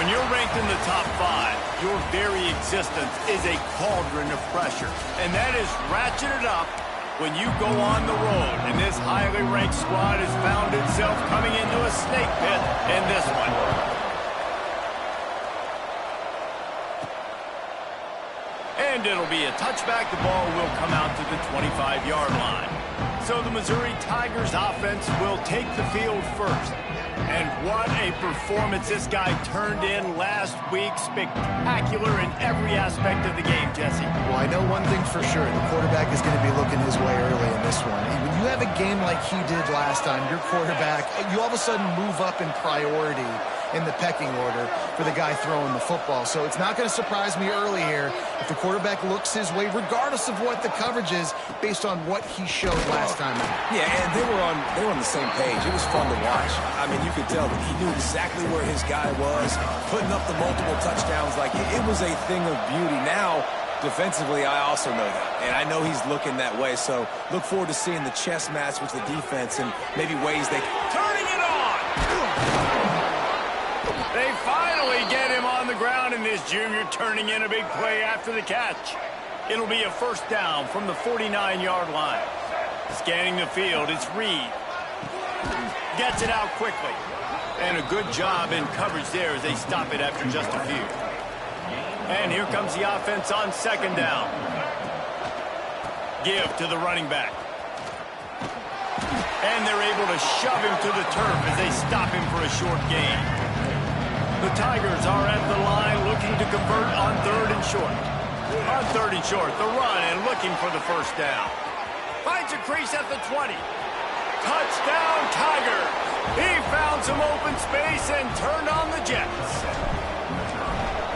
When you're ranked in the top 5, your very existence is a cauldron of pressure. And that is ratcheted up when you go on the road. And this highly ranked squad has found itself coming into a snake pit in this one. And it'll be a touchback. The ball will come out to the 25-yard line. So the Missouri Tigers offense will take the field first. And what a performance this guy turned in last week. Spectacular in every aspect of the game, Jesse. Well, I know one thing for sure. The quarterback is going to be looking his way early in this one. When you have a game like he did last time, your quarterback, you all of a sudden move up in priority in the pecking order for the guy throwing the football. So it's not going to surprise me early here if the quarterback looks his way, regardless of what the coverage is, based on what he showed last time. Yeah, and they were on the same page. It was fun to watch. I mean, you could tell that he knew exactly where his guy was, putting up the multiple touchdowns. Like, it was a thing of beauty. Now, defensively, I also know that. And I know he's looking that way. So look forward to seeing the chess match with the defense and maybe ways they turning it on. They finally get him on the ground, and this junior turning in a big play after the catch. It'll be a first down from the 49-yard line. Scanning the field, it's Reed. Gets it out quickly. And a good job in coverage there as they stop it after just a few. And here comes the offense on second down. Give to the running back. And they're able to shove him to the turf as they stop him for a short gain. The Tigers are at the line looking to convert on third and short. On third and short, the run and looking for the first down. Finds a crease at the 20. Touchdown, Tigers! He found some open space and turned on the Jets.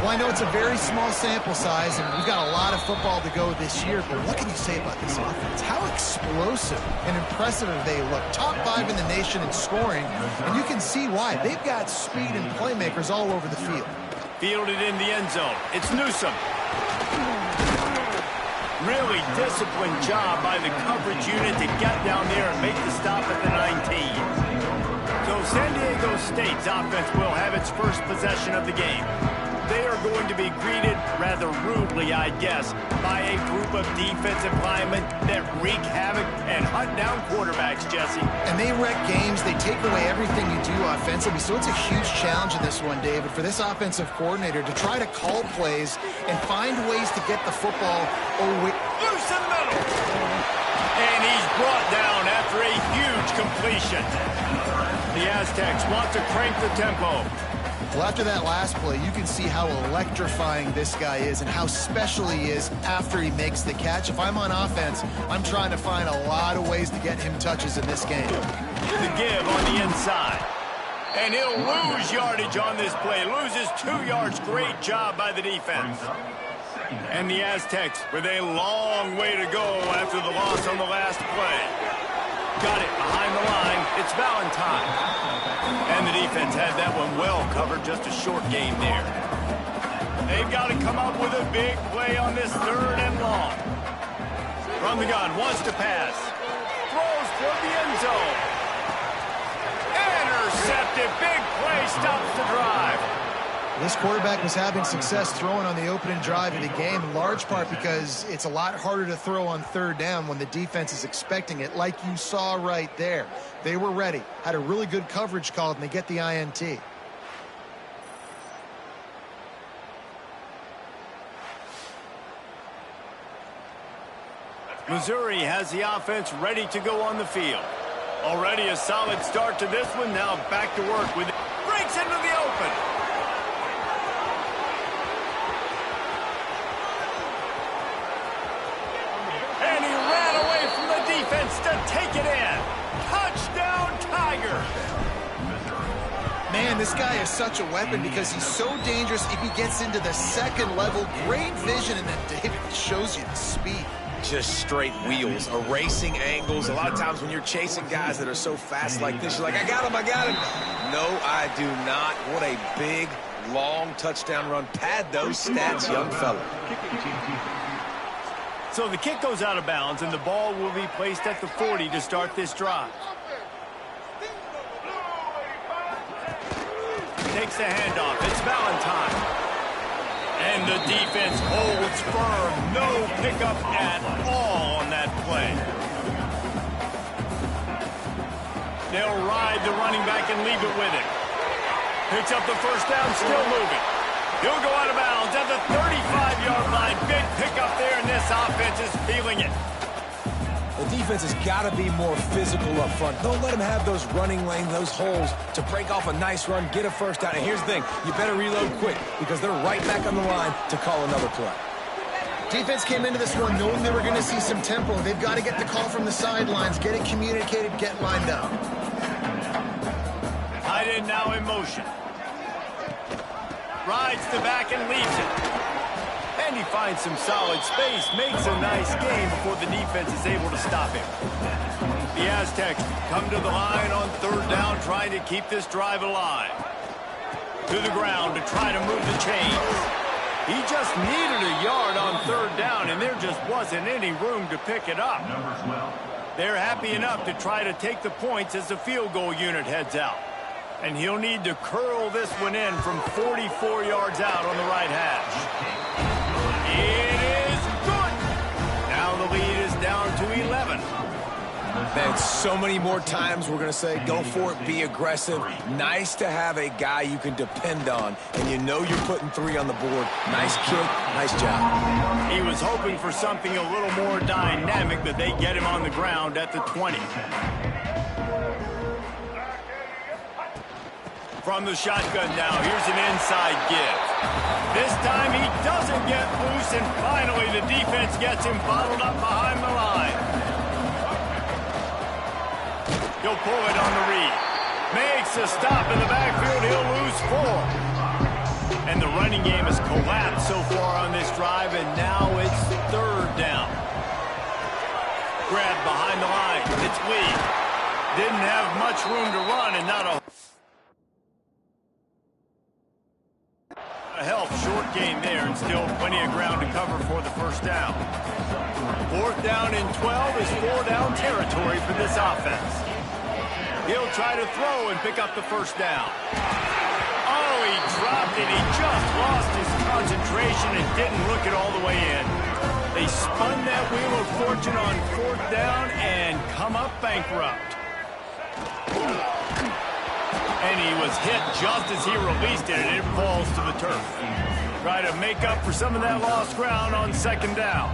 Well, I know it's a very small sample size, and we've got a lot of football to go this year, but what can you say about this offense? How explosive and impressive they look. Top 5 in the nation in scoring, and you can see why. They've got speed and playmakers all over the field. Fielded in the end zone. It's Newsome. Really disciplined job by the coverage unit to get down there and make the stop at the 19. So San Diego State's offense will have its first possession of the game. They are going to be greeted rather rudely, I guess, by a group of defensive linemen that wreak havoc and hunt down quarterbacks, Jesse. And they wreck games. They take away everything you do offensively. So it's a huge challenge in this one, David, for this offensive coordinator to try to call plays and find ways to get the football away. Loose in the middle. And he's brought down after a huge completion. The Aztecs want to crank the tempo. Well, after that last play, you can see how electrifying this guy is and how special he is after he makes the catch. If I'm on offense, I'm trying to find a lot of ways to get him touches in this game. The give on the inside. And he'll lose yardage on this play. Loses 2 yards. Great job by the defense. And the Aztecs with a long way to go after the loss on the last play. Got it behind the line. It's Valentine. And the defense had that one well covered. Just a short game there. They've got to come up with a big play on this third and long. From the gun, wants to pass. Throws toward the end zone. Intercepted. Big play, stops the drive. This quarterback was having success throwing on the opening drive of the game, in large part because it's a lot harder to throw on third down when the defense is expecting it, like you saw right there. They were ready, had a really good coverage call, and they get the INT. Missouri has the offense ready to go on the field. Already a solid start to this one. Now back to work with it. Breaks into the open. And he ran away from the defense to take it in. Touchdown, Tigers. Man, this guy is such a weapon because he's so dangerous if he gets into the second level. Great vision, and then David shows you the speed. just straight wheels, erasing angles. A lot of times when you're chasing guys that are so fast like this, you're like, I got him, I got him. No, I do not. What a big, long touchdown run. Pad those stats, young fella. So the kick goes out of bounds, and the ball will be placed at the 40 to start this drive. takes the handoff. It's Valentine. And the defense holds firm. No pickup at all on that play. They'll ride the running back and leave it with him. Picks up the first down, still moving. He'll go out of bounds at the 35-yard line. Big pickup there, and this offense is feeling it. The defense has got to be more physical up front. Don't let them have those running lanes, those holes to break off a nice run, get a first down. And here's the thing, you better reload quick because they're right back on the line to call another play. Defense came into this one knowing they were going to see some tempo. They've got to get the call from the sidelines, get it communicated, get lined up. Tight end now in motion. Rides the back and leaves it. And he finds some solid space, makes a nice gain before the defense is able to stop him. The Aztecs come to the line on third down, trying to keep this drive alive. To the ground to try to move the chains. He just needed a yard on third down, and there just wasn't any room to pick it up. They're happy enough to try to take the points as the field goal unit heads out. And he'll need to curl this one in from 44 yards out on the right hash. It is good. Now the lead is down to 11. Man, so many more times we're going to say, go for it, be aggressive. Nice to have a guy you can depend on, and you know you're putting 3 on the board. Nice kick, nice job. He was hoping for something a little more dynamic, but they get him on the ground at the 20. From the shotgun now, here's an inside give. This time he doesn't get loose, and finally the defense gets him bottled up behind the line. He'll pull it on the read. Makes a stop in the backfield. He'll lose 4. And the running game has collapsed so far on this drive, and now it's third down. Grabbed behind the line. It's Lee. Didn't have much room to run, and not a help. Short gain there, and still plenty of ground to cover for the first down. Fourth down and 12 is 4-down territory for this offense. He'll try to throw and pick up the first down. Oh, he dropped it. He just lost his concentration and didn't look it all the way in. They spun that wheel of fortune on fourth down and come up bankrupt. And he was hit just as he released it, and it falls to the turf. Try to make up for some of that lost ground on second down.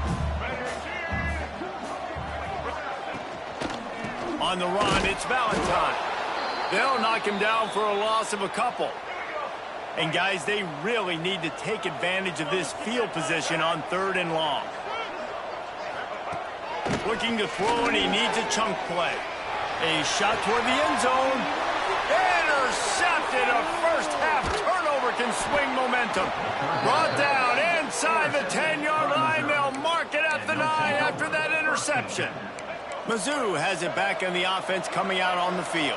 On the run, it's Valentine. They'll knock him down for a loss of a couple. And, guys, they really need to take advantage of this field position on third and long. Looking to throw, and he needs a chunk play. A shot toward the end zone. Intercepted. A first-half turnover can swing momentum. Brought down inside the 10-yard line. They'll mark it at the 9 after that interception. Mizzou has it back on the offense coming out on the field.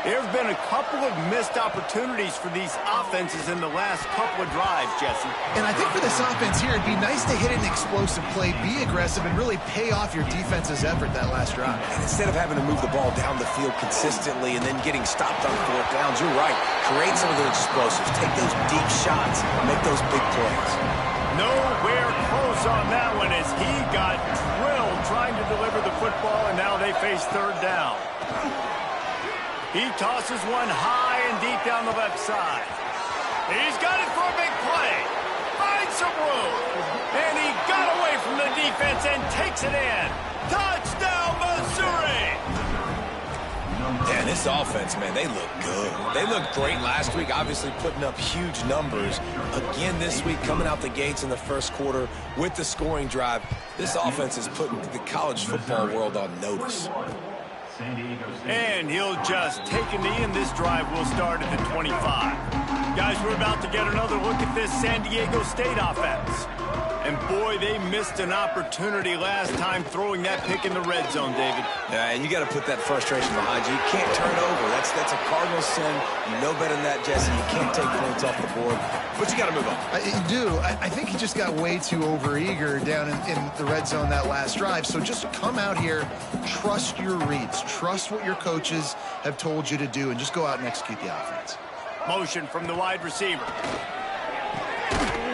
There have been a couple of missed opportunities for these offenses in the last couple of drives, Jesse. And I think for this offense here, it'd be nice to hit an explosive play, be aggressive, and really pay off your defense's effort that last drive. And instead of having to move the ball down the field consistently and then getting stopped on fourth downs, you're right. Create some of those explosives. Take those deep shots. Make those big plays. Nowhere close on that one as he got drilled trying to deliver the football, and now they face third down. He tosses one high and deep down the left side. He's got it for a big play. Finds some room. And he got away from the defense and takes it in. Touchdown, Missouri! Yeah, this offense, man, they look good. They looked great last week, obviously putting up huge numbers. Again this week, coming out the gates in the first quarter with the scoring drive. This offense is putting the college football world on notice. And he'll just take a knee, and this drive will start at the 25. Guys, we're about to get another look at this San Diego State offense. And, boy, they missed an opportunity last time throwing that pick in the red zone, David. Yeah, and you got to put that frustration behind you. You can't turn over. That's a cardinal sin. You know better than that, Jesse. You can't take points off the board. But you got to move on. You do. I think he just got way too overeager down in the red zone that last drive. So just come out here, trust your reads, trust what your coaches have told you to do, and just go out and execute the offense. Motion from the wide receiver.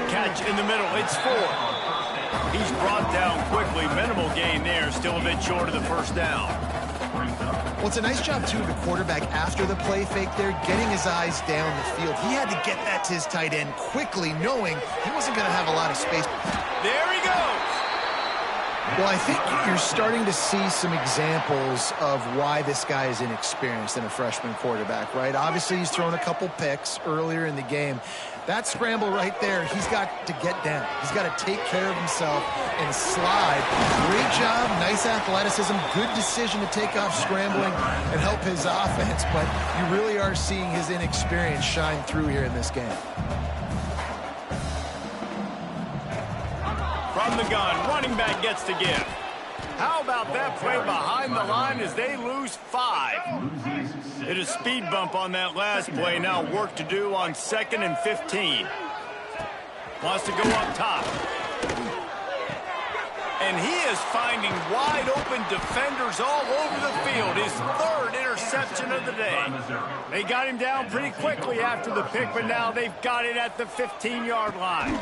Catch in the middle. It's 4. He's brought down quickly. Minimal gain there. Still a bit short of the first down. Well, it's a nice job, too, of the quarterback after the play fake there, getting his eyes down the field. He had to get that to his tight end quickly, knowing he wasn't going to have a lot of space. There he goes. Well, I think you're starting to see some examples of why this guy is inexperienced in a freshman quarterback, right? Obviously, he's thrown a couple picks earlier in the game. That scramble right there, he's got to get down. He's got to take care of himself and slide. Great job, nice athleticism, good decision to take off scrambling and help his offense, but you really are seeing his inexperience shine through here in this game. From the gun, running back gets to give. How about that play behind the line as they lose 5? Hit a speed bump on that last play. Now work to do on 2nd and 15. Wants to go up top. And he is finding wide open defenders all over the field. His 3rd interception of the day. They got him down pretty quickly after the pick, but now they've got it at the 15-yard line.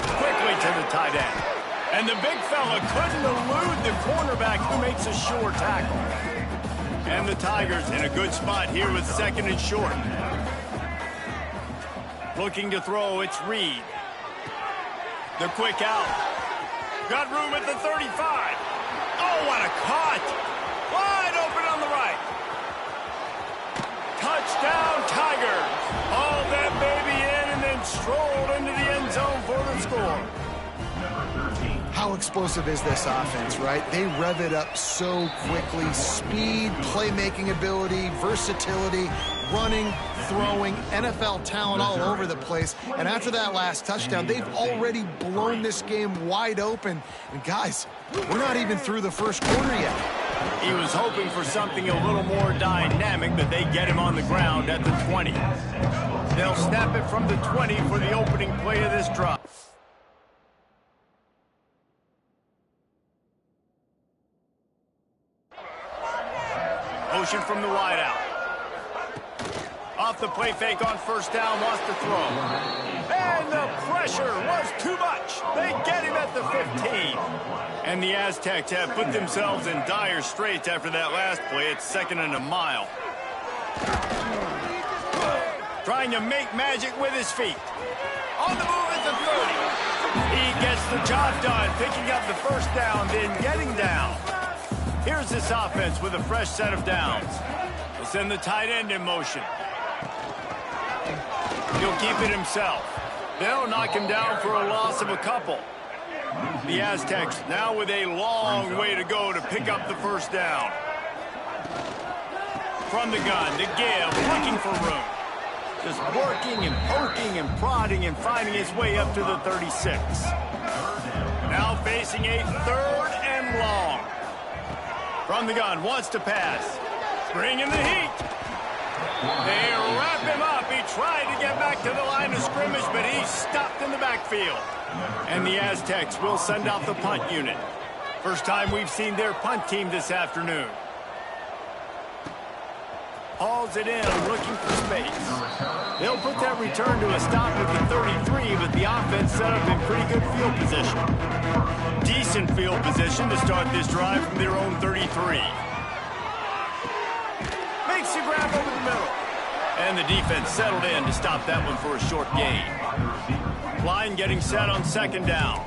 Quickly to the tight end. And the big fella couldn't elude the cornerback who makes a sure tackle. And the Tigers in a good spot here with 2nd and short. Looking to throw, it's Reed. The quick out. Got room at the 35. Oh, what a cut. Wide open on the right. Touchdown, Tigers. Haul that baby in and then strolled into the end zone for the score. How explosive is this offense, right? They rev it up so quickly. Speed, playmaking ability, versatility, running, throwing, NFL talent all over the place. And after that last touchdown, they've already blown this game wide open. And guys, we're not even through the first quarter yet. He was hoping for something a little more dynamic, but they get him on the ground at the 20. They'll snap it from the 20 for the opening play of this drive. Motion from the wide out. Off the play fake on first down, wants to throw. And the pressure was too much. They get him at the 15. And the Aztecs have put themselves in dire straits after that last play. It's 2nd and a mile. Trying to make magic with his feet. On the move at the 30. He gets the job done, picking up the first down, then getting down. Here's this offense with a fresh set of downs. They'll send the tight end in motion. He'll keep it himself. They'll knock him down for a loss of a couple. The Aztecs now with a long way to go to pick up the first down. From the gun to give, looking for room. Just working and poking and prodding and finding his way up to the 36. Now facing a 3rd and long. From the gun, wants to pass. Bringing the heat. They wrap him up. He tried to get back to the line of scrimmage, but he's stopped in the backfield. And the Aztecs will send out the punt unit. First time we've seen their punt team this afternoon. Hauls it in, looking for space. They'll put that return to a stop at the 33, but the offense set up in pretty good field position. Decent field position to start this drive from their own 33. Makes the grab over the middle. And the defense settled in to stop that one for a short gain. Line getting set on 2nd down.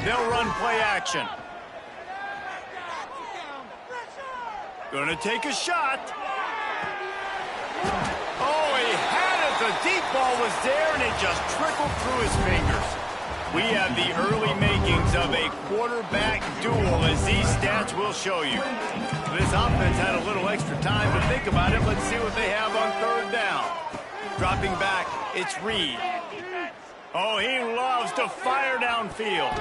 They'll run play action. Gonna take a shot. Oh, he had it. The deep ball was there, and it just trickled through his fingers. We have the early makings of a quarterback duel, as these stats will show you. This offense had a little extra time to think about it. Let's see what they have on 3rd down. Dropping back, it's Reed. Oh, he loves to fire downfield.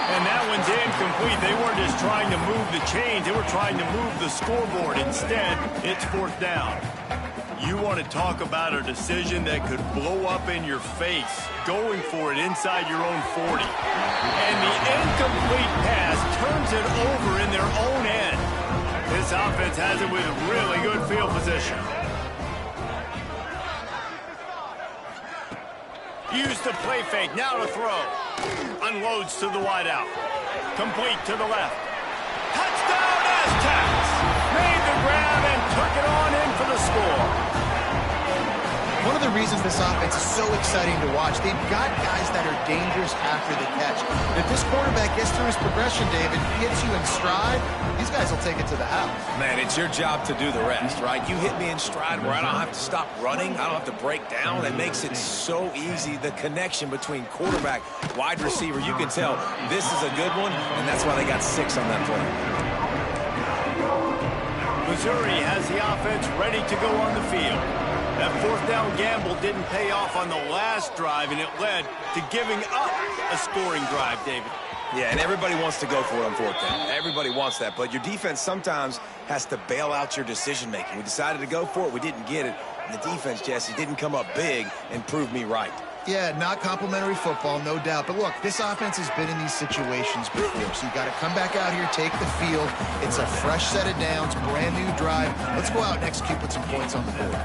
And that one's incomplete. They weren't just trying to move the chains. They were trying to move the scoreboard. Instead, it's 4th down. You want to talk about a decision that could blow up in your face, going for it inside your own 40. And the incomplete pass turns it over in their own end. This This offense has it with really good field position. Used the play fake, now to throw. Unloads to the wideout. Complete to the left. Touchdown, Aztecs! Made the grab and took it on in for the score. One of the reasons this offense is so exciting to watch, they've got guys that are dangerous after the catch. If this quarterback gets through his progression, David, gets you in stride, these guys will take it to the house. Man, it's your job to do the rest, right? You hit me in stride where I don't have to stop running. I don't have to break down. It makes it so easy. The connection between quarterback, wide receiver, you can tell this is a good one, and that's why they got 6 on that play. Missouri has the offense ready to go on the field. That fourth down gamble didn't pay off on the last drive, and it led to giving up a scoring drive, David. Yeah, and everybody wants to go for it on fourth down. Everybody wants that, but your defense sometimes has to bail out your decision-making. We decided to go for it. We didn't get it. And the defense, Jesse, didn't come up big and prove me right. Yeah, not complimentary football, no doubt. But look, this offense has been in these situations before, so you got to come back out here, take the field. It's a fresh set of downs, brand new drive. Let's go out and execute with some points on the board.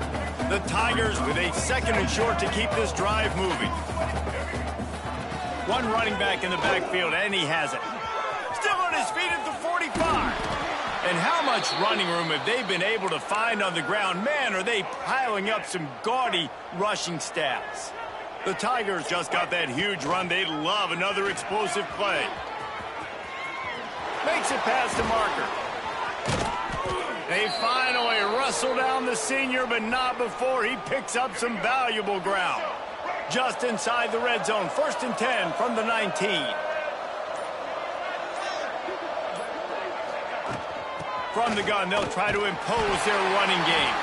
The Tigers with a 2nd and short to keep this drive moving. One running back in the backfield, and he has it. Still on his feet at the 45. And how much running room have they been able to find on the ground? Man, are they piling up some gaudy rushing stats. The Tigers just got that huge run. They'd love another explosive play. Makes it past the marker. They finally wrestle down the senior, but not before he picks up some valuable ground. Just inside the red zone, 1st and 10 from the 19. From the gun, they'll try to impose their running game.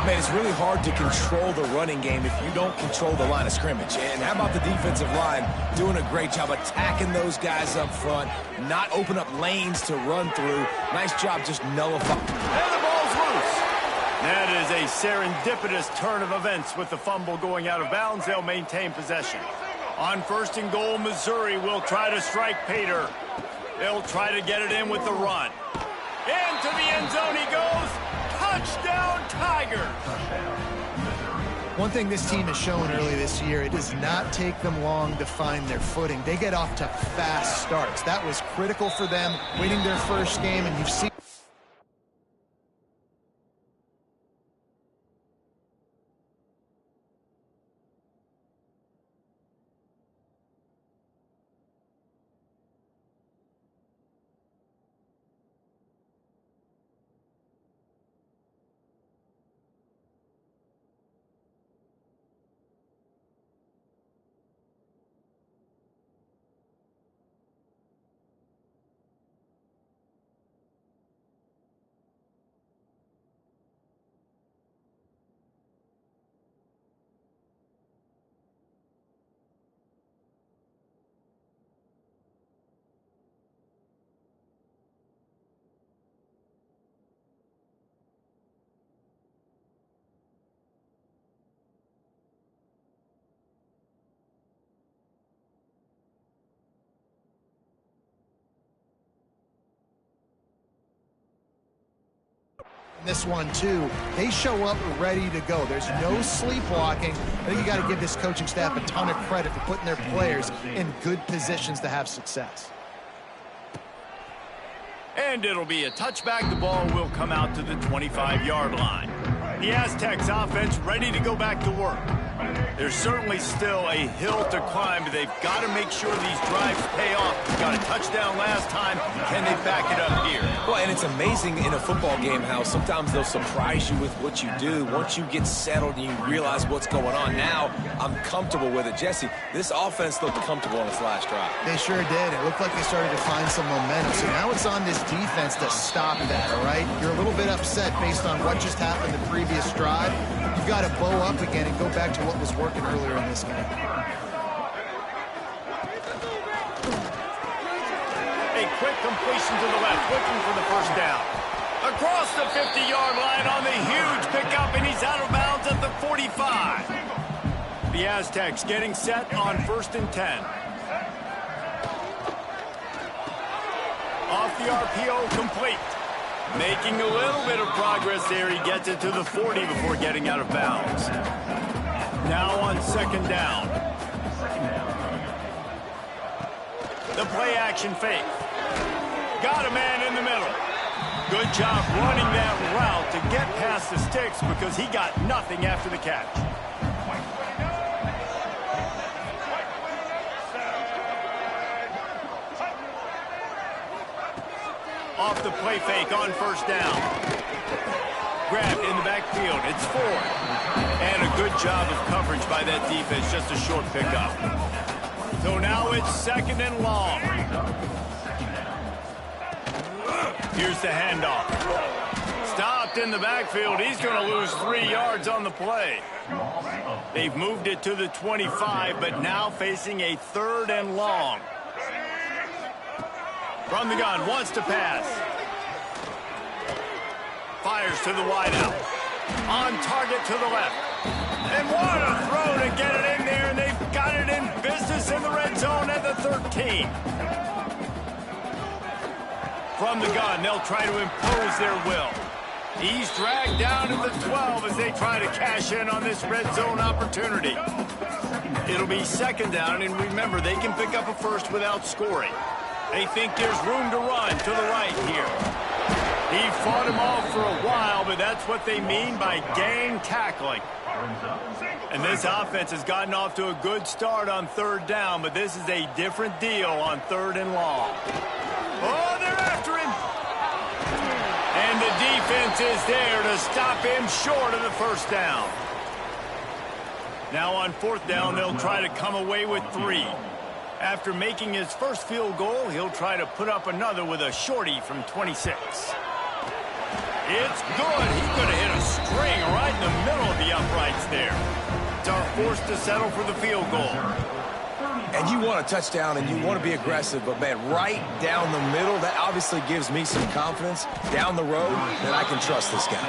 Man, it's really hard to control the running game if you don't control the line of scrimmage. And how about the defensive line doing a great job attacking those guys up front, not open up lanes to run through. Nice job just nullifying. And the ball's loose. That is a serendipitous turn of events with the fumble going out of bounds. They'll maintain possession. On 1st and goal, Missouri will try to strike Pater. They'll try to get it in with the run. Into the end zone he goes. Touchdown, Tigers! One thing this team has shown early this year, it does not take them long to find their footing. They get off to fast starts. That was critical for them, winning their first game, and you've seen... This one too, they show up ready to go. There's no sleepwalking. I think you got to give this coaching staff a ton of credit for putting their players in good positions to have success. And it'll be a touchback. The ball will come out to the 25-yard line. The Aztecs offense ready to go back to work. There's certainly still a hill to climb, but they've got to make sure these drives pay off. Got a touchdown last time. Can they back it up here? Well, and it's amazing in a football game how sometimes they'll surprise you with what you do. Once you get settled and you realize what's going on, now I'm comfortable with it. Jesse, this offense looked comfortable on its last drive. They sure did. It looked like they started to find some momentum. So now it's on this defense to stop that, all right? You're a little bit upset based on what just happened the previous drive. You've got to bow up again and go back to what was working earlier in this game. A quick completion to the left, looking for the first down. Across the 50-yard line on the huge pickup, and he's out of bounds at the 45. The Aztecs getting set on 1st and 10. Off the RPO, complete. Making a little bit of progress there. He gets it to the 40 before getting out of bounds. Now on second down. The play action fake. Got a man in the middle. Good job running that route to get past the sticks because he got nothing after the catch. Off the play fake on first down. Grabbed in the backfield. It's Ford. And a good job of coverage by that defense. Just a short pickup. So now it's second and long. Here's the handoff. Stopped in the backfield. He's going to lose 3 yards on the play. They've moved it to the 25, but now facing a third and long. From the gun, wants to pass. Fires to the wideout. On target to the left. And what a throw to get it in there, and they've got it in business in the red zone at the 13. From the gun, they'll try to impose their will. He's dragged down to the 12 as they try to cash in on this red zone opportunity. It'll be second down, and remember, they can pick up a first without scoring. They think there's room to run to the right here. He fought him off for a while, but that's what they mean by gang tackling. And this offense has gotten off to a good start on third down, but this is a different deal on third and long. Oh, they're after him. And the defense is there to stop him short of the first down. Now on fourth down, they'll try to come away with 3. After making his first field goal, he'll try to put up another with a shorty from 26. It's good. He could have hit a string right in the middle of the uprights there. Are forced to settle for the field goal. And you want a touchdown and you want to be aggressive, but man, right down the middle, that obviously gives me some confidence down the road that I can trust this guy.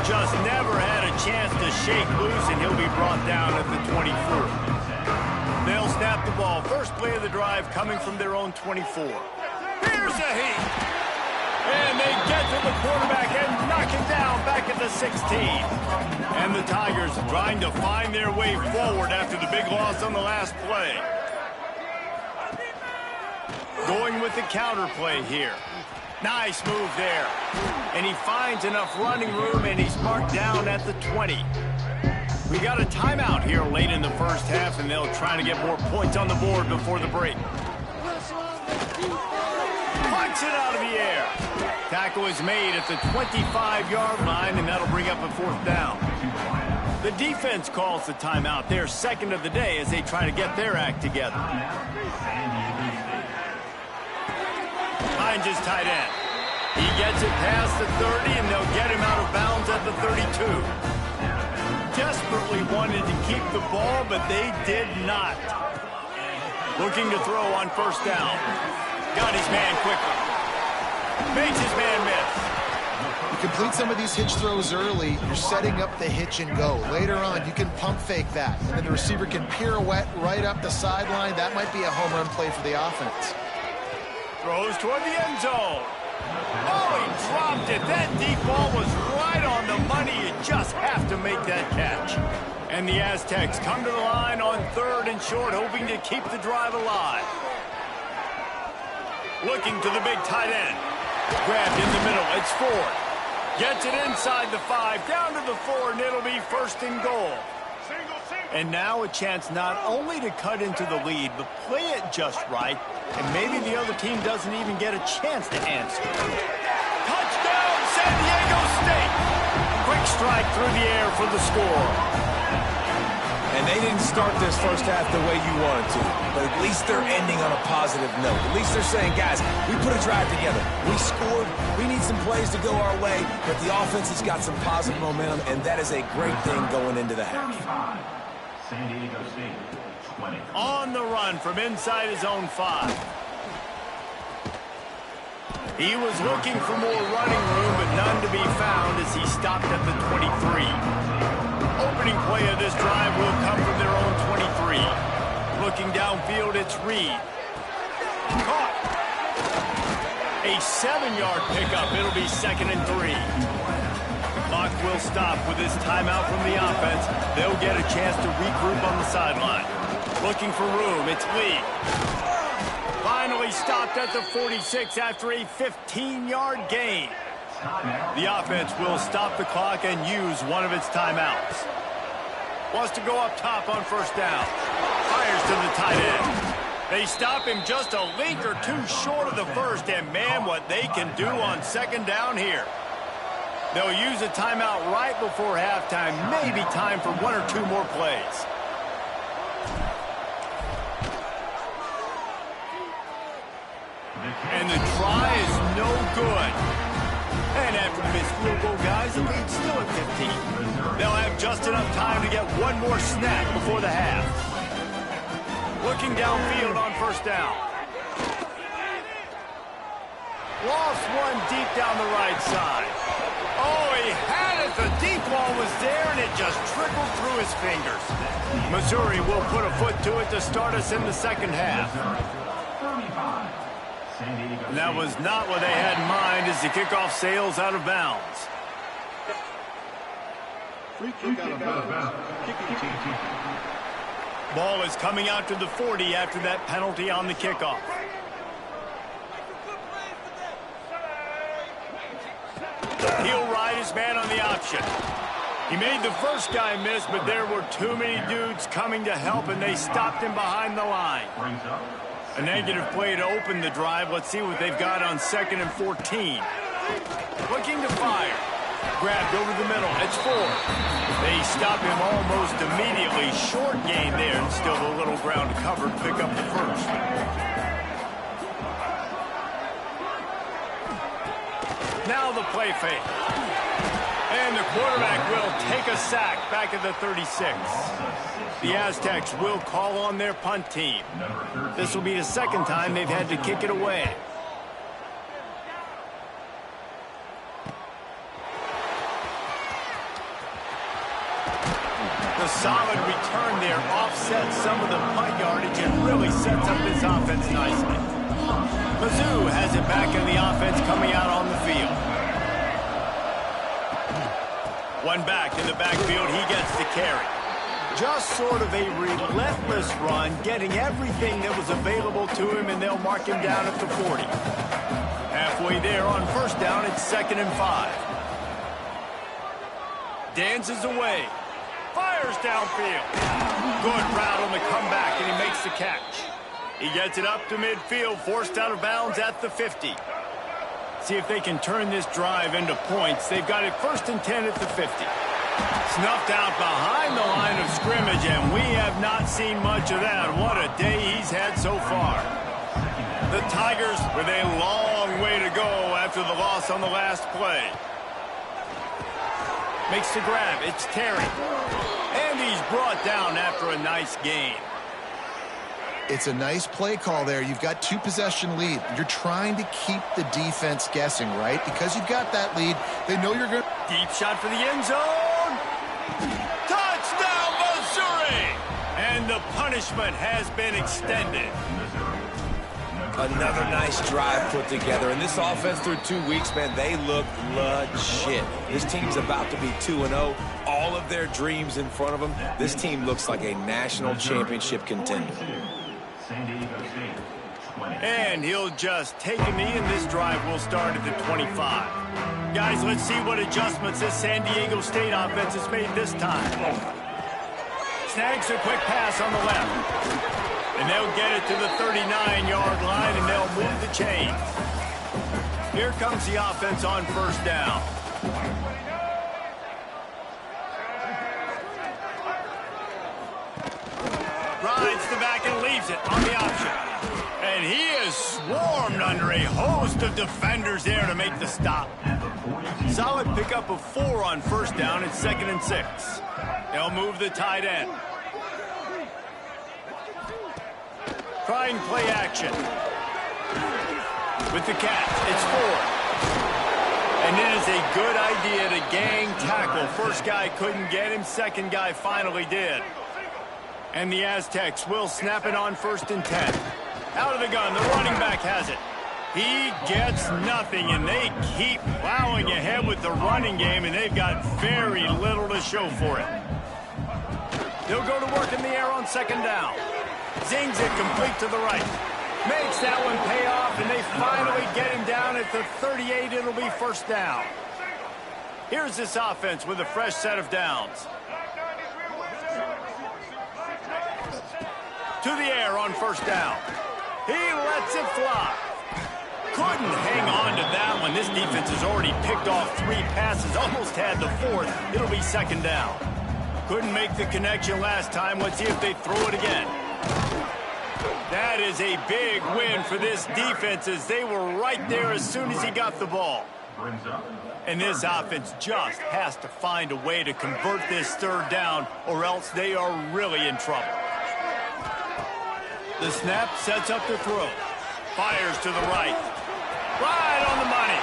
Just never had a chance to shake loose, and he'll be brought down at the 24. They'll snap the ball. First play of the drive coming from their own 24. Here's a heat. And they get to the quarterback and knock him down back at the 16. And the Tigers trying to find their way forward after the big loss on the last play. Going with the counter play here. Nice move there. And he finds enough running room, and he's marked down at the 20. We got a timeout here late in the first half, and they'll try to get more points on the board before the break. Punts it out of the air. Tackle is made at the 25-yard line, and that'll bring up a fourth down. The defense calls the timeout, their second of the day, as they try to get their act together. Finds his tight end. He gets it past the 30, and they'll get him out of bounds at the 32. Desperately wanted to keep the ball, but they did not. Looking to throw on first down. Got his man quickly. Makes his man miss. You complete some of these hitch throws early, you're setting up the hitch and go. Later on, you can pump fake that, and then the receiver can pirouette right up the sideline. That might be a home run play for the offense. Throws toward the end zone. Oh, he dropped it. That deep ball was right on the money. You just have to make that catch. And the Aztecs come to the line on third and short, hoping to keep the drive alive. Looking to the big tight end. Grabbed in the middle. It's Ford. Gets it inside the 5, down to the 4, and it'll be first and goal. And now a chance not only to cut into the lead, but play it just right, and maybe the other team doesn't even get a chance to answer. Touchdown, San Diego State! Quick strike through the air for the score. And they didn't start this first half the way you wanted to, but at least they're ending on a positive note. At least they're saying, guys, we put a drive together. We scored. We need some plays to go our way, but the offense has got some positive momentum, and that is a great thing going into the half. San Diego State, 20. On the run from inside his own 5. He was looking for more running room, but none to be found as he stopped at the 23. Opening play of this drive will come from their own 23. Looking downfield, it's Reed. Caught. A 7-yard pickup. It'll be 2nd and 3. Clock will stop with this timeout from the offense. They'll get a chance to regroup on the sideline. Looking for room. It's Lee. Finally stopped at the 46 after a 15-yard gain. The offense will stop the clock and use one of its timeouts. Wants to go up top on 1st down. Fires to the tight end. They stop him just a link or two short of the 1st, and man, what they can do on 2nd down here. They'll use a timeout right before halftime. Maybe time for 1 or 2 more plays. And the try is no good. And after the missed field goal, guys, the lead's still at 15. They'll have just enough time to get one more snap before the half. Looking downfield on 1st down. Lost one deep down the right side. Oh, he had it. The deep ball was there, and it just trickled through his fingers. Missouri will put a foot to it to start us in the 2nd half. And that was not what they had in mind as the kickoff sails out of bounds. Free kick out of bounds. Kicking team. Ball is coming out to the 40 after that penalty on the kickoff. He'll ride his man on the option. He made the first guy miss, but there were too many dudes coming to help, and they stopped him behind the line. A negative play to open the drive. Let's see what they've got on 2nd and 14. Looking to fire. Grabbed over the middle. It's 4. They stop him almost immediately. Short gain there, and still a little ground to cover to pick up the 1st. Now the play fake. And the quarterback will take a sack back at the 36. The Aztecs will call on their punt team. This will be the 2nd time they've had to kick it away. The solid return there offsets some of the punt yardage and really sets up this offense nicely. Mizzou has it back in the offense coming out on the field. One back in the backfield, he gets the carry. Just sort of a relentless run, getting everything that was available to him, and they'll mark him down at the 40. Halfway there on 1st down, it's 2nd and 5. Dances away. Fires downfield. Good route on the comeback, and he makes the catch. He gets it up to midfield, forced out of bounds at the 50. See if they can turn this drive into points. They've got it 1st and 10 at the 50. Snuffed out behind the line of scrimmage, and we have not seen much of that. What a day he's had so far. The Tigers with a long way to go after the loss on the last play. Makes the grab. It's Terry. And he's brought down after a nice gain. It's a nice play call there. You've got 2-possession lead. You're trying to keep the defense guessing, right? Because you've got that lead, they know you're going to... Deep shot for the end zone. Touchdown, Missouri! And the punishment has been extended. Another nice drive put together. And this offense through 2 weeks, man, they look legit. This team's about to be 2-0. All of their dreams in front of them. This team looks like a national championship contender. And he'll just take a knee, and this drive will start at the 25. Guys, let's see what adjustments this San Diego State offense has made this time. Snags a quick pass on the left. And they'll get it to the 39-yard line, and they'll move the chains. Here comes the offense on 1st down. Rides the back and leaves it on the option. And he is swarmed under a host of defenders there to make the stop. Solid pickup of 4 on 1st down. It's 2nd and 6. They'll move the tight end. Trying play action. With the catch, it's 4. And it is a good idea to gang tackle. First guy couldn't get him. Second guy finally did. And the Aztecs will snap it on 1st and 10. Out of the gun, the running back has it. He gets nothing, and they keep plowing ahead with the running game, and they've got very little to show for it. They'll go to work in the air on second down. Zings it complete to the right. Makes that one pay off, and they finally get him down at the 38. It'll be first down. Here's this offense with a fresh set of downs. To the air on first down. He lets it fly. Couldn't hang on to that one. This defense has already picked off 3 passes, almost had the 4th. It'll be second down. Couldn't make the connection last time. Let's see if they throw it again. That is a big win for this defense, as they were right there as soon as he got the ball. And this offense just has to find a way to convert this third down, or else they are really in trouble. The snap sets up the throw. Fires to the right. Right on the money.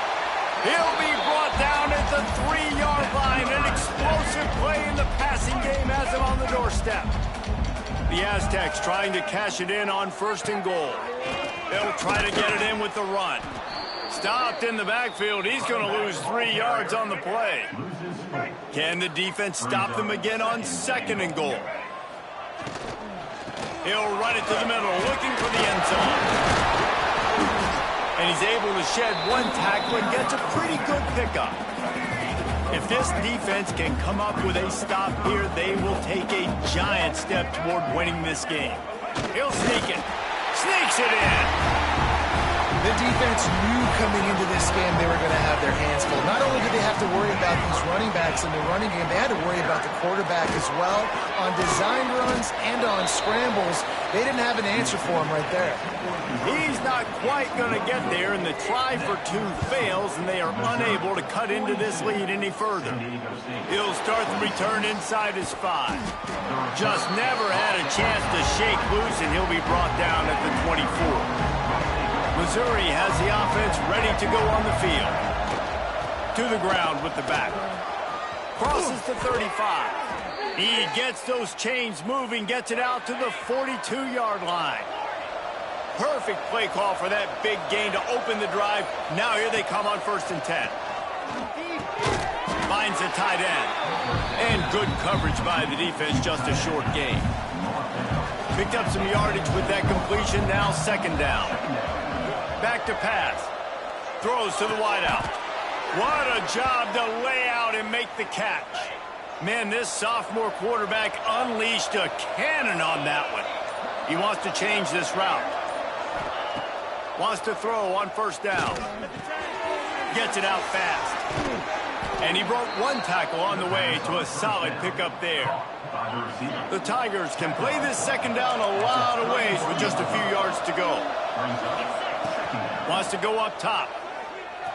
He'll be brought down at the 3-yard line. An explosive play in the passing game has him on the doorstep. The Aztecs trying to cash it in on first and goal. They'll try to get it in with the run. Stopped in the backfield. He's going to lose 3 yards on the play. Can the defense stop them again on second and goal? He'll run it to the middle, looking for the end zone. And he's able to shed 1 tackle and gets a pretty good pickup. If this defense can come up with a stop here, they will take a giant step toward winning this game. He'll sneak it. Sneaks it in. The defense knew coming into this game they were going to have their hands full. Not only did they have to worry about these running backs in the running game, they had to worry about the quarterback as well. On design runs and on scrambles, they didn't have an answer for him right there. He's not quite going to get there, and the try for 2 fails, and they are unable to cut into this lead any further. He'll start the return inside his 5. Just never had a chance to shake loose, and he'll be brought down at the 24. Missouri has the offense ready to go on the field. To the ground with the back. Crosses to 35. He gets those chains moving, gets it out to the 42-yard line. Perfect play call for that big gain to open the drive. Now here they come on first and 10. Finds a tight end. And good coverage by the defense, just a short gain. Picked up some yardage with that completion, now second down. Back to pass. Throws to the wideout. What a job to lay out and make the catch. Man, this sophomore quarterback unleashed a cannon on that one. He wants to change this route. Wants to throw on first down. Gets it out fast. And he broke 1 tackle on the way to a solid pickup there. The Tigers can play this second down a lot of ways with just a few yards to go. Wants to go up top.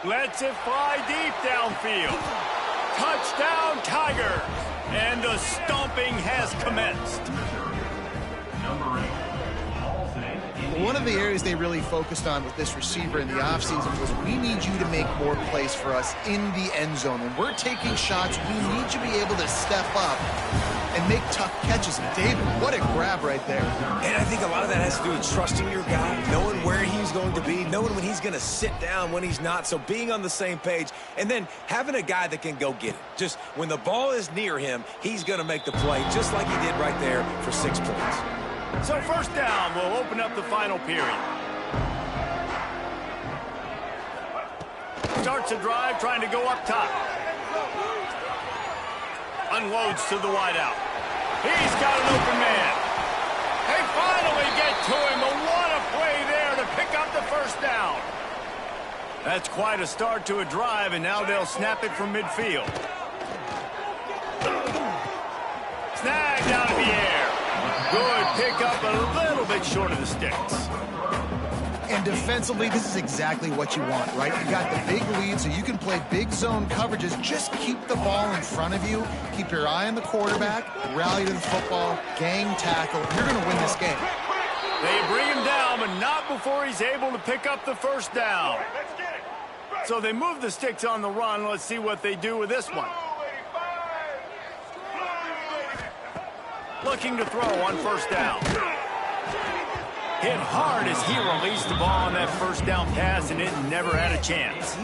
Lets it fly deep downfield. Touchdown, Tigers! And the stomping has commenced. One of the areas they really focused on with this receiver in the offseason was, we need you to make more plays for us in the end zone. When we're taking shots, we need you to be able to step up and make tough catches. And David, what a grab right there. And I think a lot of that has to do with trusting your guy, knowing where he's going to be, knowing when he's going to sit down, when he's not. So being on the same page, and then having a guy that can go get it. Just when the ball is near him, he's going to make the play, just like he did right there for 6 points. So first down will open up the final period. Starts a drive trying to go up top. Unloads to the wideout. He's got an open man. They finally get to him. But what a play there to pick up the first down. That's quite a start to a drive, and now they'll snap it from midfield. Snagged out of the air. Good pickup, a little bit short of the sticks. And defensively, this is exactly what you want, right? You got the big lead, so you can play big zone coverages. Just keep the ball in front of you. Keep your eye on the quarterback. Rally to the football. Gang tackle. You're going to win this game. They bring him down, but not before he's able to pick up the first down. So they move the sticks on the run. Let's see what they do with this one. Looking to throw on first down. Hit hard as he released the ball on that first down pass, and it never had a chance.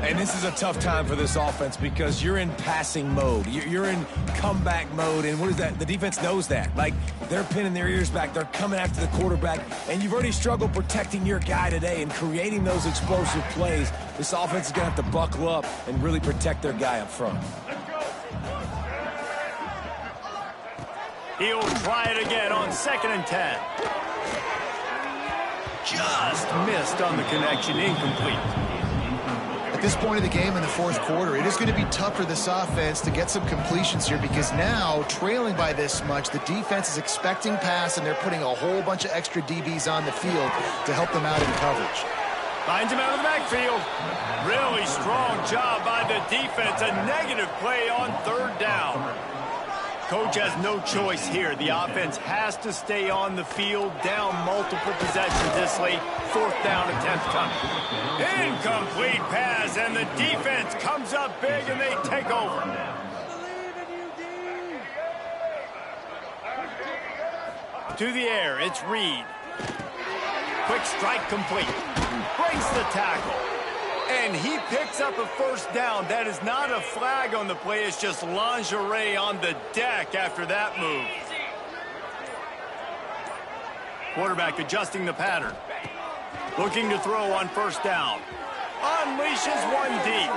And this is a tough time for this offense because you're in passing mode. You're in comeback mode, and what is that? The defense knows that. Like, they're pinning their ears back. They're coming after the quarterback, and you've already struggled protecting your guy today and creating those explosive plays. This offense is going to have to buckle up and really protect their guy up front. He'll try it again on 2nd and 10. Just missed on the connection, incomplete. At this point of the game in the fourth quarter, it is going to be tough for this offense to get some completions here because now, trailing by this much, the defense is expecting pass, and they're putting a whole bunch of extra DBs on the field to help them out in coverage. Finds him out of the backfield. Really strong job by the defense. A negative play on 3rd down. Coach has no choice here. The offense has to stay on the field, down multiple possessions this late. 4th down attempt coming. Incomplete pass, and the defense comes up big, and they take over. To the air, it's Reed. Quick strike complete. Breaks the tackle. And he picks up a 1st down. That is not a flag on the play. It's just lingerie on the deck after that move. Quarterback adjusting the pattern. Looking to throw on 1st down. Unleashes one deep.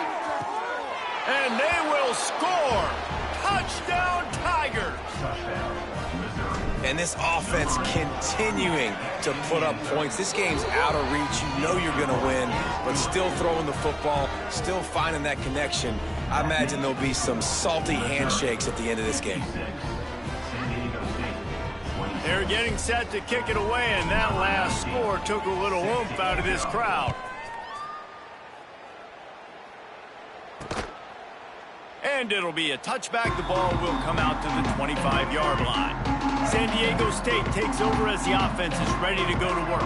And they will score. Touchdown, Tigers. And this offense continuing to put up points. This game's out of reach. You know you're going to win, but still throwing the football, still finding that connection. I imagine there'll be some salty handshakes at the end of this game. They're getting set to kick it away, and that last score took a little oomph out of this crowd. And it'll be a touchback. The ball will come out to the 25-yard line. San Diego State takes over as the offense is ready to go to work.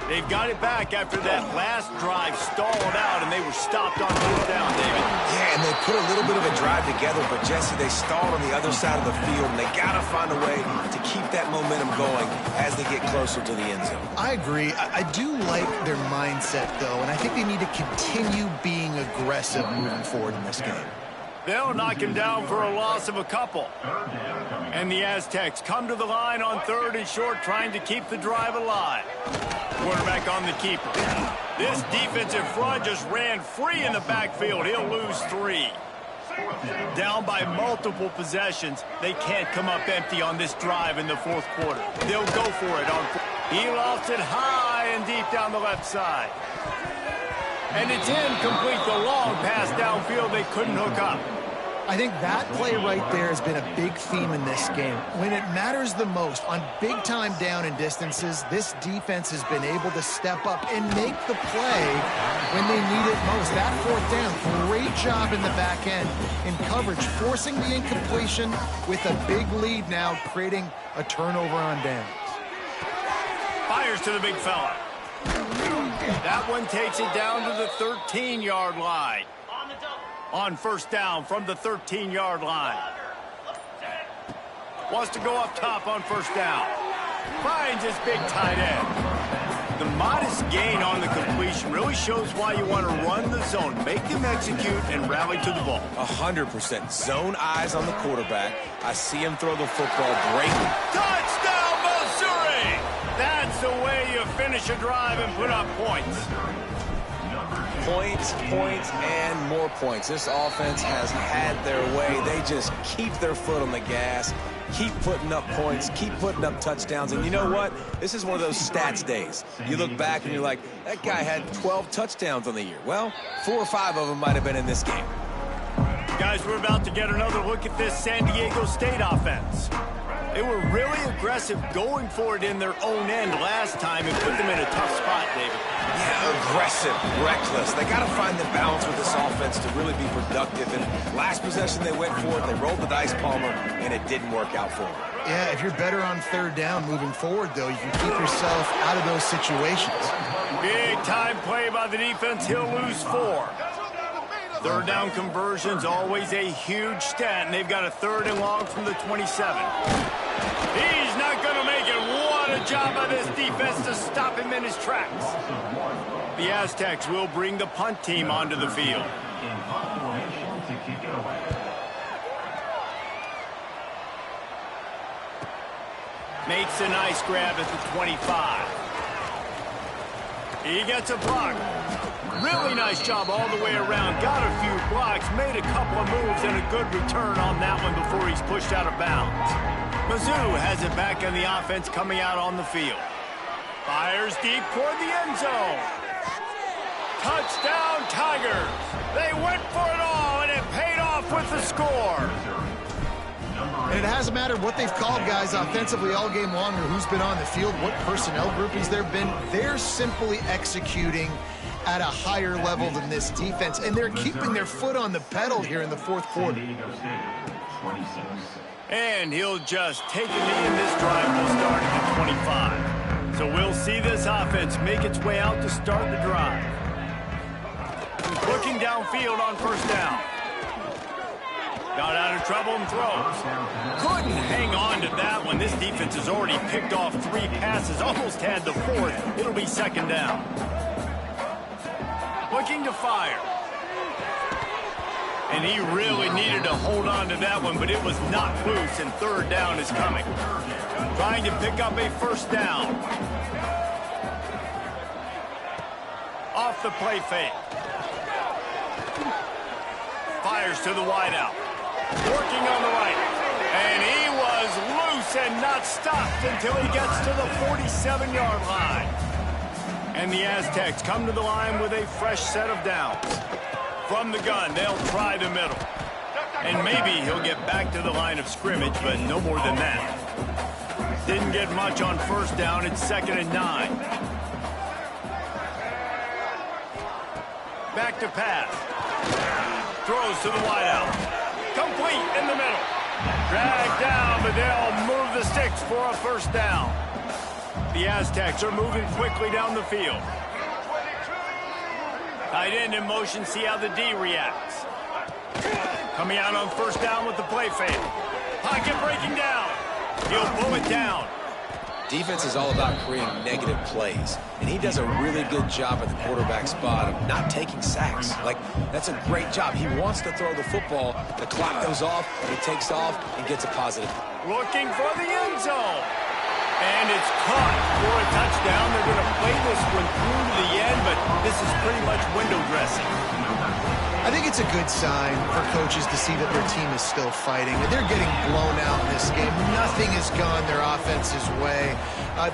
They've got it back after that last drive stalled out, and they were stopped on 4th down, David. Yeah, and they put a little bit of a drive together, but Jesse, they stalled on the other side of the field, and they got to find a way to keep that momentum going as they get closer to the end zone. I agree. I do like their mindset, though, and I think they need to continue being aggressive moving forward in this game. They'll knock him down for a loss of a couple. And the Aztecs come to the line on 3rd and short, trying to keep the drive alive. Quarterback on the keeper. This defensive front just ran free in the backfield. He'll lose 3. Down by multiple possessions. They can't come up empty on this drive in the 4th quarter. They'll go for it. He lofts it high and deep down the left side. And it's incomplete. The long pass downfield, they couldn't hook up. I think that play right there has been a big theme in this game. When it matters the most, on big-time down and distances, this defense has been able to step up and make the play when they need it most. That 4th down, great job in the back end in coverage, forcing the incompletion with a big lead now, creating a turnover on downs. Fires to the big fella. That one takes it down to the 13-yard line. On 1st down from the 13-yard line. Wants to go up top on 1st down. Finds his big tight end. The modest gain on the completion really shows why you want to run the zone. Make them execute and rally to the ball. 100%. Zone eyes on the quarterback. I see him throw the football greatly. Touchdown, Missouri! That's the way you finish a drive and put up points. Points, points, and more points. This offense has had their way. They just keep their foot on the gas, keep putting up points, keep putting up touchdowns. And you know what? This is one of those stats days. You look back and you're like, that guy had 12 touchdowns on the year. Well, 4 or 5 of them might have been in this game. Guys, we're about to get another look at this San Diego State offense. They were really aggressive going for it in their own end last time and put them in a tough spot, David. Yeah, aggressive, reckless. They got to find the balance with this offense to really be productive. And last possession they went for it, they rolled the dice, Palmer, and it didn't work out for them. Yeah, if you're better on 3rd down moving forward, though, you can keep yourself out of those situations. Big time play by the defense. He'll lose 4. 3rd down conversion's always a huge stat, and they've got a 3rd and long from the 27. He's not going to make it. What a job job by this defense to stop him in his tracks. The Aztecs will bring the punt team onto the field. In punt formation to kick it away. Makes a nice grab at the 25. He gets a block. Really nice job all the way around. Got a few blocks, made a couple of moves, and a good return on that one before he's pushed out of bounds. Mizzou has it back on the offense coming out on the field. Fires deep toward the end zone. Touchdown, Tigers. They went for it all, and it paid off with the score. And it hasn't mattered what they've called guys offensively all game long or who's been on the field, what personnel groupings there have been. They're simply executing at a higher level than this defense, and they're keeping their foot on the pedal here in the fourth quarter. And he'll just take a knee, and this drive will start at the 25. So we'll see this offense make its way out to start the drive. Looking downfield on first down. Got out of trouble and throws. Couldn't hang on to that one. This defense has already picked off 3 passes, almost had the 4th. It'll be second down. Looking to fire. And he really needed to hold on to that one, but it was not loose, and third down is coming. Trying to pick up a first down. Off the play fake. Fires to the wideout. Working on the right. And he was loose and not stopped until he gets to the 47-yard line. And the Aztecs come to the line with a fresh set of downs. From the gun, they'll try the middle. And maybe he'll get back to the line of scrimmage, but no more than that. Didn't get much on first down. It's 2nd and 9. Back to pass. Throws to the wideout. Complete in the middle. Dragged down, but they'll move the sticks for a first down. The Aztecs are moving quickly down the field. Tight end in motion, see how the D reacts. Coming out on first down with the play fake. Pocket breaking down. He'll pull it down. Defense is all about creating negative plays, and he does a really good job at the quarterback spot of not taking sacks. Like, that's a great job. He wants to throw the football. The clock goes off, he takes off, and gets a positive. Looking for the end zone. And it's caught for a touchdown. They're going to play this one through to the end, but this is pretty much window dressing. I think it's a good sign for coaches to see that their team is still fighting. They're getting blown out in this game. Nothing has gone their offense's way.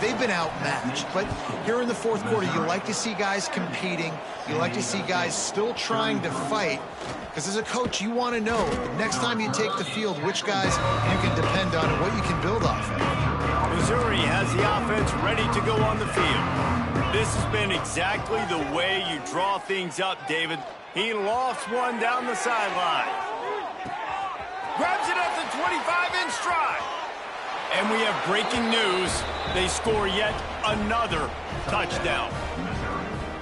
They've been outmatched. But here in the fourth quarter, you like to see guys competing. You like to see guys still trying to fight. Because as a coach, you want to know next time you take the field which guys you can depend on and what you can build off of. Missouri has the offense ready to go on the field. This has been exactly the way you draw things up, David. He lofts one down the sideline. Grabs it at the 25 in stride. And we have breaking news. They score yet another touchdown.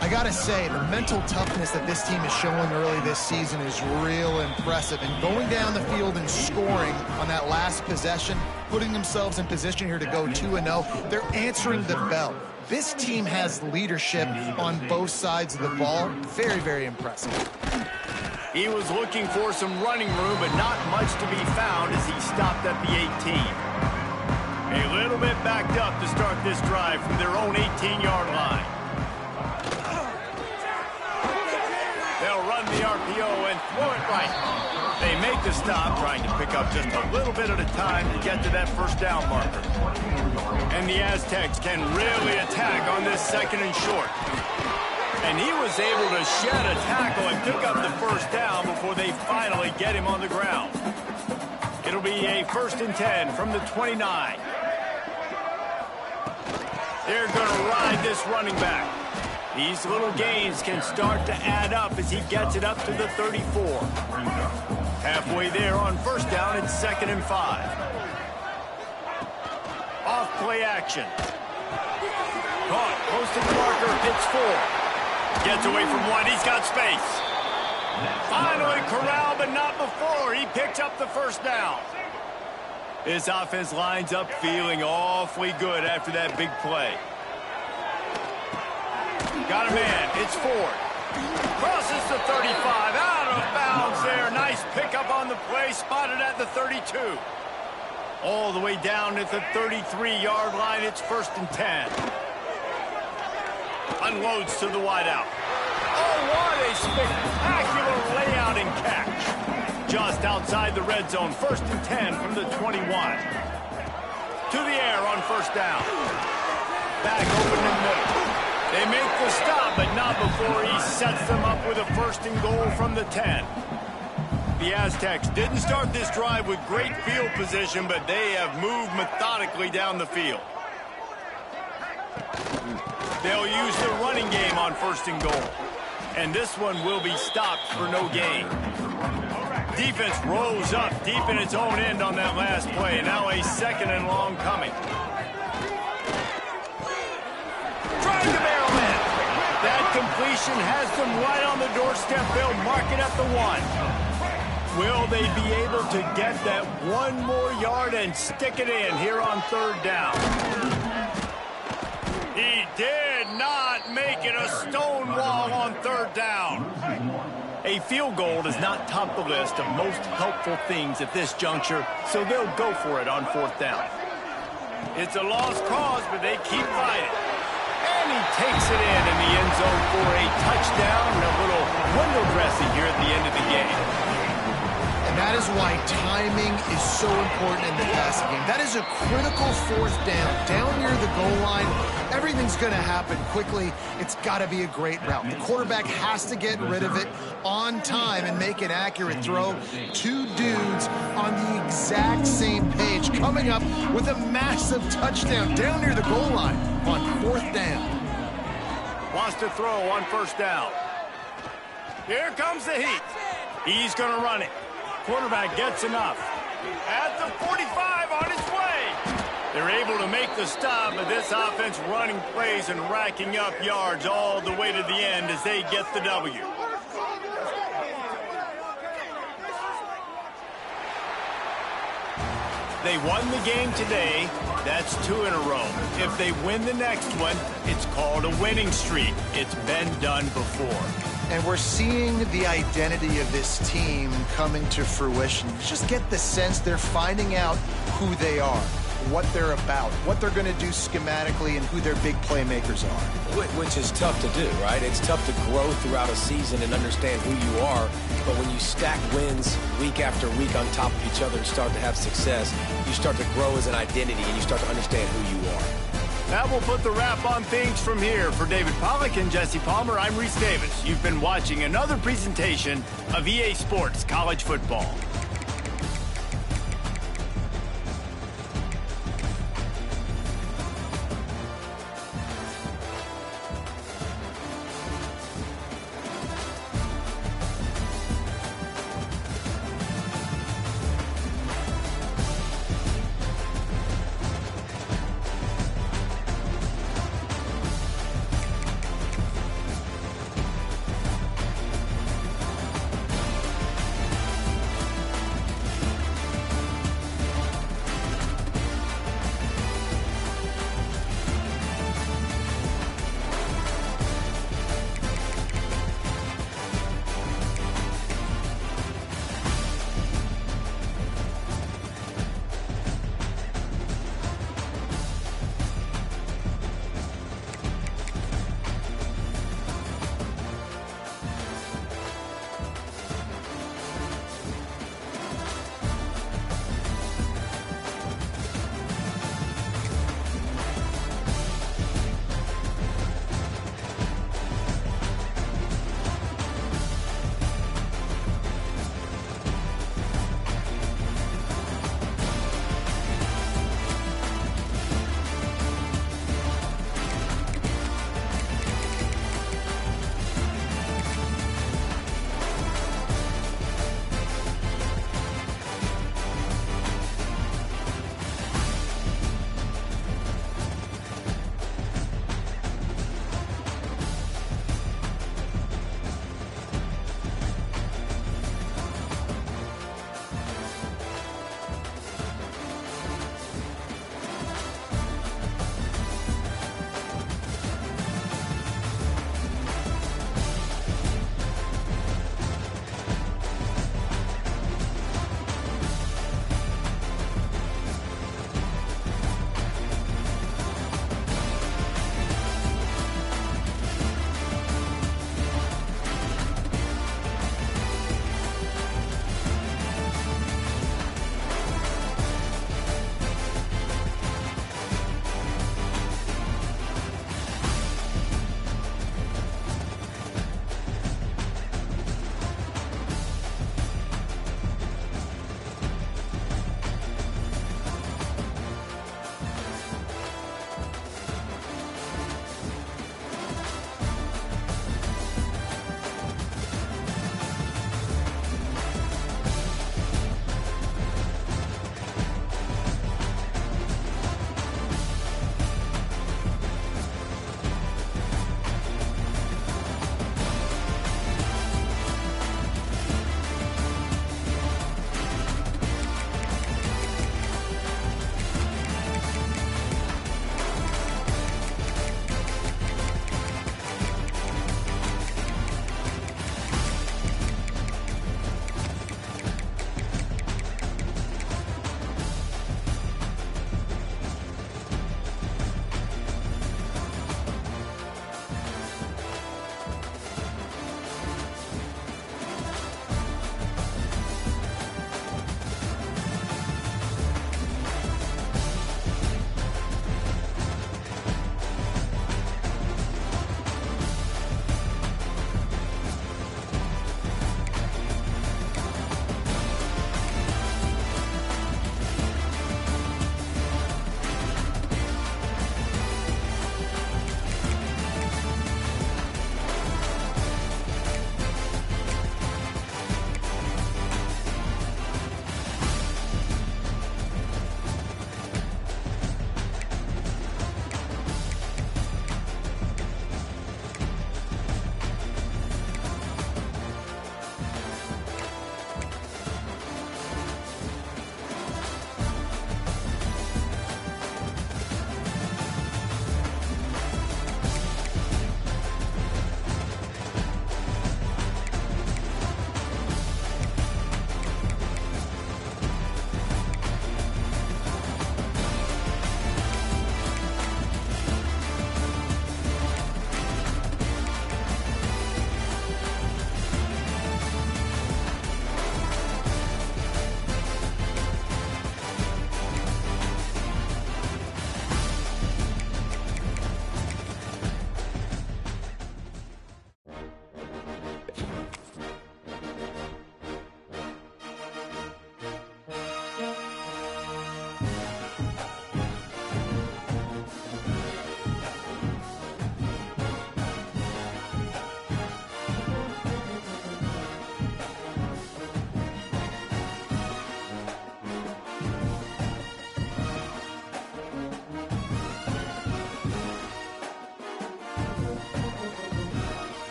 I gotta say, the mental toughness that this team is showing early this season is real impressive. And going down the field and scoring on that last possession, putting themselves in position here to go 2-0, they're answering the bell. This team has leadership on both sides of the ball. Very, very impressive. He was looking for some running room, but not much to be found as he stopped at the 18. A little bit backed up to start this drive from their own 18-yard line. They'll run the RPO and throw it right. They make the stop, trying to pick up just a little bit at a time to get to that first down marker. And the Aztecs can really attack on this 2nd and short. And he was able to shed a tackle and pick up the first down before they finally get him on the ground. It'll be a 1st and 10 from the 29. They're going to ride this running back. These little gains can start to add up as he gets it up to the 34. Halfway there on first down, it's 2nd and 5. Off play action. Caught, close to the marker, hits 4. Gets away from one, he's got space. Finally corralled, but not before. He picks up the first down. This offense lines up feeling awfully good after that big play. Got a man. It's Ford. Crosses the 35. Out of bounds there. Nice pickup on the play. Spotted at the 32. All the way down at the 33-yard line. It's 1st and 10. Unloads to the wideout. Oh, what a spectacular layout and catch. Just outside the red zone. 1st and 10 from the 21. To the air on 1st down. Back open in the middle. They make the stop, but not before he sets them up with a 1st and goal from the 10. The Aztecs didn't start this drive with great field position, but they have moved methodically down the field. They'll use the running game on 1st and goal. And this one will be stopped for no gain. Defense rose up deep in its own end on that last play. Now a 2nd and long coming. Trying to barrel in. That completion has them right on the doorstep. They'll mark it at the 1. Will they be able to get that 1 more yard and stick it in here on 3rd down? He did not make it a stone wall on 3rd down. A field goal does not top the list of most helpful things at this juncture, so they'll go for it on 4th down. It's a lost cause, but they keep fighting. And he takes it in the end zone for a touchdown and a little window dressing here at the end of the game. And that is why timing is so important in the passing game. That is a critical 4th down. Down near the goal line, everything's going to happen quickly. It's got to be a great route. The quarterback has to get rid of it on time and make an accurate throw. 2 dudes on the exact same page coming up with a massive touchdown down near the goal line on 4th down. Wants to throw on 1st down. Here comes the heat. He's going to run it. Quarterback gets enough. At the 45 on his way. They're able to make the stop, but this offense running plays and racking up yards all the way to the end as they get the W. They won the game today. That's 2 in a row. If they win the next one, it's called a winning streak. It's been done before. And we're seeing the identity of this team coming to fruition. You just get the sense they're finding out who they are, what they're about, what they're going to do schematically, and who their big playmakers are. Which is tough to do, right? It's tough to grow throughout a season and understand who you are. But when you stack wins week after week on top of each other and start to have success, you start to grow as an identity and you start to understand who you are. That will put the wrap on things from here. For David Pollack and Jesse Palmer, I'm Reese Davis. You've been watching another presentation of EA Sports College Football.